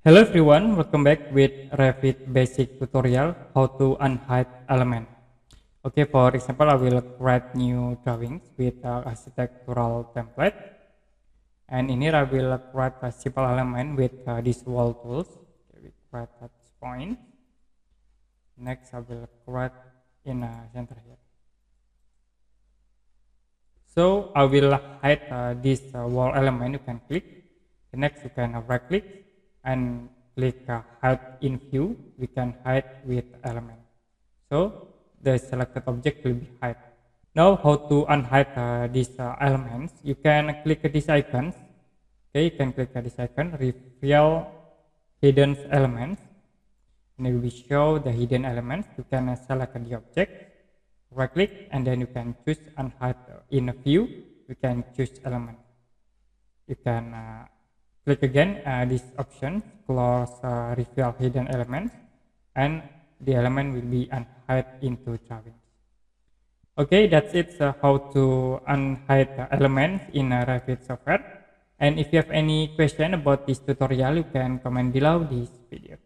Hello everyone, welcome back with Revit basic tutorial how to unhide element. Okay, for example, I will create new drawings with architectural template, and in here I will create a simple element with these wall tools. Okay, we create at this point. Next, I will create in a center here. So I will hide this wall element. You can click. Next, you can right click and click hide in view. We can hide with element. So the selected object will be hide. Now how to unhide these elements? You can click these icons. Okay, you can click this icon, reveal hidden elements, and it will show the hidden elements. You can select the object, right click, and then you can choose unhide in view. You can choose element. You can click again this option, close reveal hidden elements, and the element will be unhide into drawings. Okay, that's it. How to unhide elements in Revit software. And if you have any question about this tutorial, you can comment below this video.